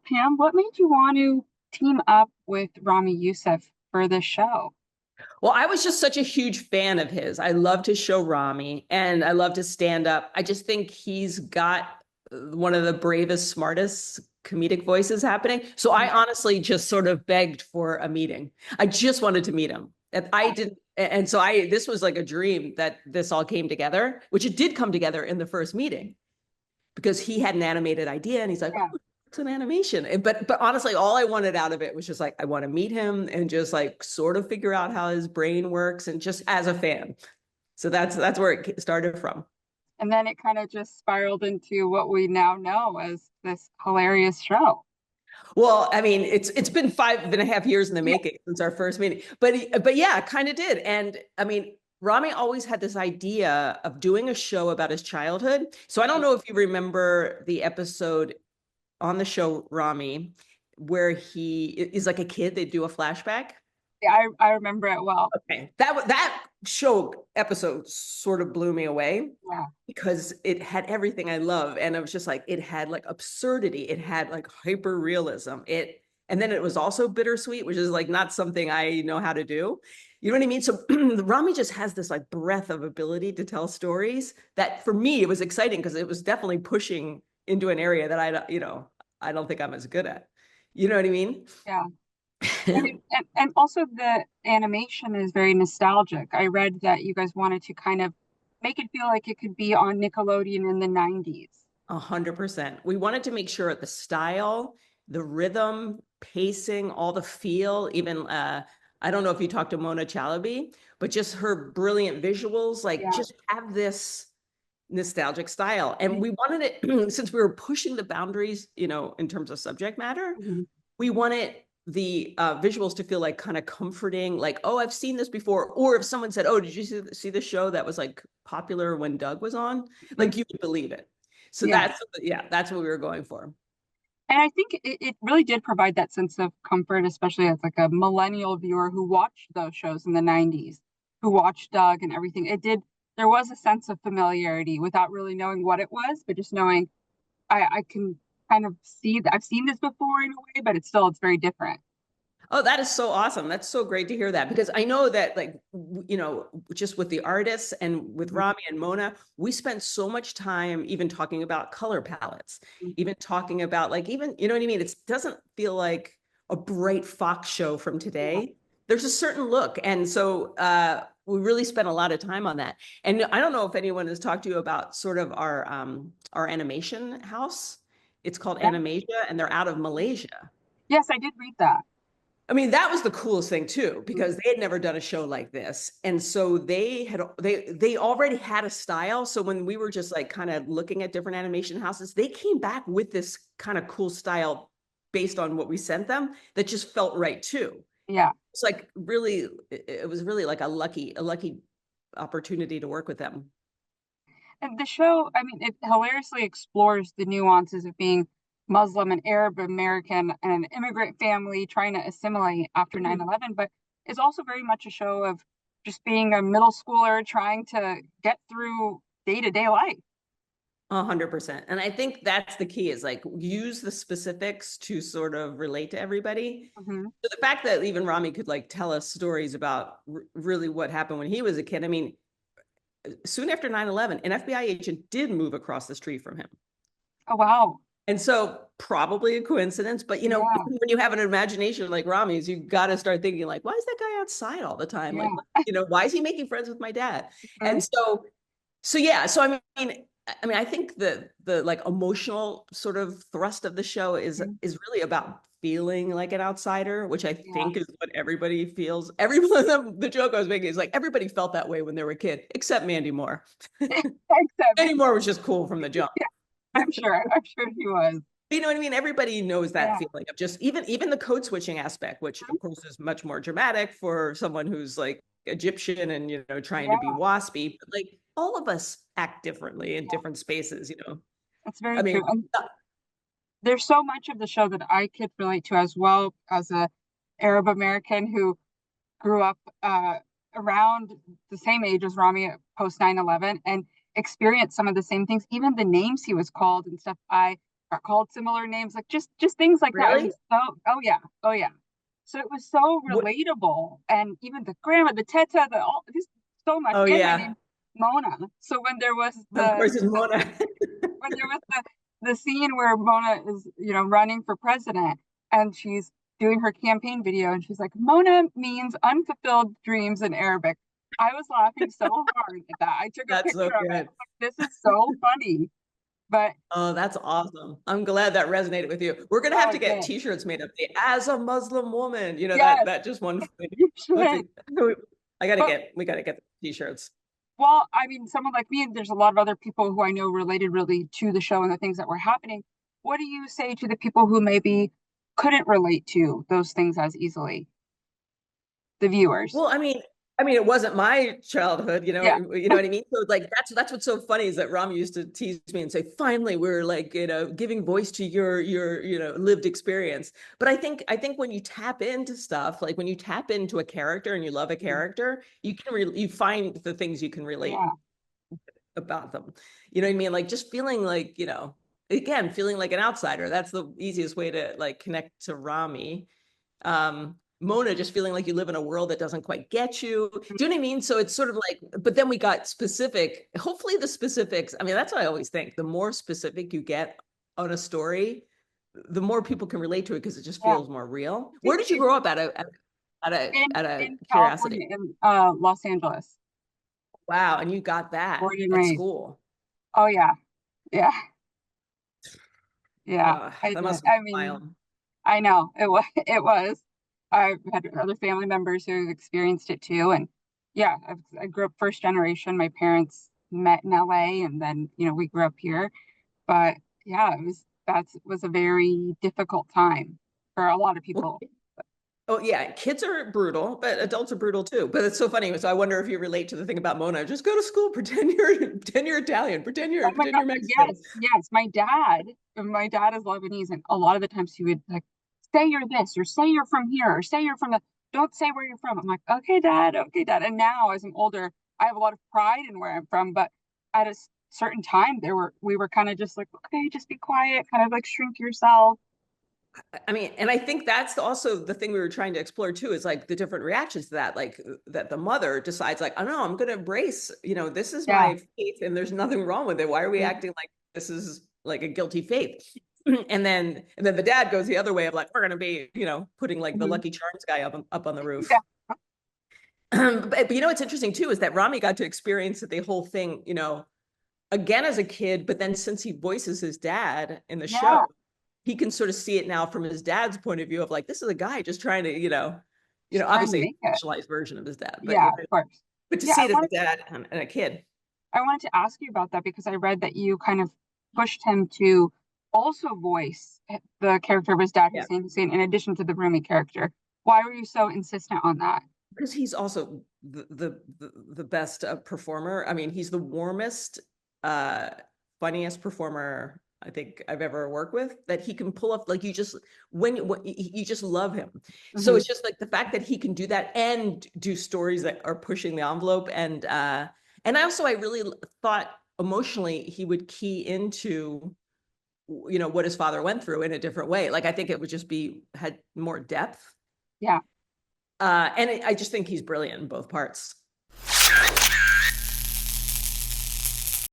Pam, what made you want to team up with Ramy Youssef for this show? Well, I was just such a huge fan of his. I loved his show Ramy and I loved his stand up. I just think he's got one of the bravest, smartest comedic voices happening. So I honestly just sort of begged for a meeting. I just wanted to meet him. And I didn't and so I this was like a dream that this all came together, which it did come together in the first meeting because he had an animated idea and he's like, Yeah. oh, it's an animation. But honestly, all I wanted out of it was just like I want to meet him and just like sort of figure out how his brain works and just as a fan. So that's where it started from. And then it kind of just spiraled into what we now know as this hilarious show. Well, I mean, it's been 5.5 years in the Yeah. making since our first meeting, but yeah, kind of did. And I mean, Rami always had this idea of doing a show about his childhood. So I don't know if you remember the episode on the show Rami, where he is like a kid. They do a flashback. Yeah, I remember it well. Okay, that show episode sort of blew me away Yeah. because it had everything I love, and it was just like it had like absurdity, it had like hyper realism, and then it was also bittersweet, which is like not something I know how to do. You know what I mean? So Rami just has this like breadth of ability to tell stories that for me it was exciting because it was definitely pushing into an area that I don't think I'm as good at. You know what I mean? Yeah. And also the animation is very nostalgic. I read that you guys wanted to kind of make it feel like it could be on Nickelodeon in the 90s. 100%. We wanted to make sure the style, the rhythm, pacing, all the feel, even I don't know if you talked to Mona Chalabi, but just her brilliant visuals, like Yeah. just have this nostalgic style. And we wanted it since we were pushing the boundaries, in terms of subject matter, Mhm. we wanted the visuals to feel like kind of comforting, like, oh, I've seen this before. Or if someone said, oh, did you see the show that was like popular when Doug was on? Mhm. Like you would believe it. So Yeah. that's what we were going for. And I think it really did provide that sense of comfort, especially as like a millennial viewer who watched those shows in the 90s, who watched Doug and everything. There was a sense of familiarity without really knowing what it was, but just knowing I can kind of see that I've seen this before in a way, but it's very different. Oh, that is so awesome. That's so great to hear that because I know that like just with the artists and with Mhm. Rami and Mona, we spent so much time even talking about color palettes, even talking about like even, you know what I mean? It doesn't feel like a bright Fox show from Yeah. today. There's a certain look. And so we really spent a lot of time on that. And I don't know if anyone has talked to you about sort of our animation house. It's called Yeah. Animasia and they're out of Malaysia. Yes, I did read that. I mean, that was the coolest thing too, Mhm. because they had never done a show like this. And so they already had a style. So when we were just like kind of looking at different animation houses, they came back with this kind of cool style based on what we sent them that just felt right too. Yeah. It's like really it was really like a lucky opportunity to work with them. And the show, I mean, it hilariously explores the nuances of being Muslim and Arab American and an immigrant family trying to assimilate after 9/11, but it's also very much a show of just being a middle schooler trying to get through day-to-day life. 100%. And I think that's the key is like use the specifics to sort of relate to everybody. Hmm. So the fact that even Rami could like tell us stories about really what happened when he was a kid. I mean, soon after 9/11, an FBI agent did move across the street from him. Oh, wow. And so probably a coincidence, but Yeah. when you have an imagination like Rami's, you got to start thinking like, why is that guy outside all the time? Like, Yeah. why is he making friends with my dad? Mhm. And so yeah, so I think the like emotional sort of thrust of the show Mhm. is really about feeling like an outsider, which I Yeah. think is what everybody feels. Everyone, the joke I was making is like everybody felt that way when they were a kid, except Mandy Moore. Except, Mandy Moore was just cool from the jump. yeah, I'm sure he was. You know what I mean? Everybody knows that Yeah. feeling of just even the code switching aspect, which Mhm. of course is much more dramatic for someone who's like Egyptian and trying to be Yeah. waspy. But like all of us act differently in Yeah. different spaces. That's I very mean, true. And there's so much of the show that I could relate to as well as a Arab American who grew up around the same age as Rami post 9/11 and experienced some of the same things. Even the names he was called and stuff, I are called similar names, like just things like that. It Really? was so, oh yeah, oh yeah. So it was so What? relatable, and even the grandma, the teta, the all just so much. Oh And my yeah. name's Mona. So when there was Of course, it's Mona. the scene where Mona is, running for president, and she's doing her campaign video, and she's like, Mona means unfulfilled dreams in Arabic. I was laughing so hard at that. I took a That's so picture of it. I good. was like, this is so funny. But Oh, that's awesome. I'm glad that resonated with you. We're gonna oh, have to it get did. t-shirts made up. As a Muslim woman, Yes, that just one thing. you Let's should. see. I gotta But get we gotta get the t-shirts. well, I mean, someone like me, and there's a lot of other people who I know related really to the show and the things that were happening. What do you say to the people who maybe couldn't relate to those things as easily? The viewers. Well, I mean, it wasn't my childhood, Yeah. you know what I mean? So like that's what's so funny is that Ramy used to tease me and say, finally, we're like, giving voice to your, lived experience. But I think when you tap into stuff, like when you tap into a character and you love a Mhm. character, you find the things you can relate Yeah. about them. You know what I mean? Like just feeling like, again, feeling like an outsider. That's the easiest way to like connect to Ramy. Mona just feeling like you live in a world that doesn't quite get you. Do you know what I mean? So it's sort of like, but then we got specific. Hopefully the specifics, I mean, that's what I always think. The more specific you get on a story, the more people can relate to it because it just Yeah. feels more real. I Where think did you grow up out of in curiosity? California, in Los Angeles, Wow. And you got that born and at raised. school. Oh yeah. Yeah. Yeah. I That did. must have I been mean, wild. I know it was. It was. I've had other family members who experienced it too, and yeah, I grew up first generation. My parents met in LA, and then we grew up here. But yeah, that was a very difficult time for a lot of Well, people. oh yeah, kids are brutal, but adults are brutal too. But it's so funny. So I wonder if you relate to the thing about Mona. Just go to school, pretend you're Italian, Oh my pretend God, you're Mexican. yes, yes. My dad is Lebanese, and a lot of the times he would like say you're this, or say you're from here, or say you're from the. Don't say where you're from. I'm like, okay, dad. And now, as I'm older, I have a lot of pride in where I'm from. But at a certain time, we were kind of just like, okay, just be quiet, kind of like shrink yourself. I mean, and I think that's also the thing we were trying to explore too, is like the different reactions to that. Like that the mother decides, like, oh no, I'm gonna embrace, this is Yeah. my faith and there's nothing wrong with it. Why are we Mhm. acting like this is like a guilty faith? And then the dad goes the other way of like, we're gonna be, putting like the Mhm. Lucky Charms guy up on the roof. Yeah. But what's interesting too is that Ramy got to experience the whole thing, again as a kid, but then since he voices his dad in the show, Yeah. he can sort of see it now from his dad's point of view of like, this is a guy just trying to, Just trying to obviously make a it. fictionalized version of his dad, but Yeah, of course. but to Yeah, see it as a dad and a kid. I wanted to ask you about that because I read that you kind of pushed him to also voice the character of his dad, Yeah. Hussein, in addition to the Rumi character. Why were you so insistent on that? Because he's also the best performer. I mean, he's the warmest, uh, funniest performer I think I've ever worked with. That he can pull up like when you just love him. So Hmm. it's just like the fact that he can do that and do stories that are pushing the envelope, and I really thought emotionally he would key into what his father went through in a different way. Like I think it would just be had more depth. Yeah. And I just think he's brilliant in both parts.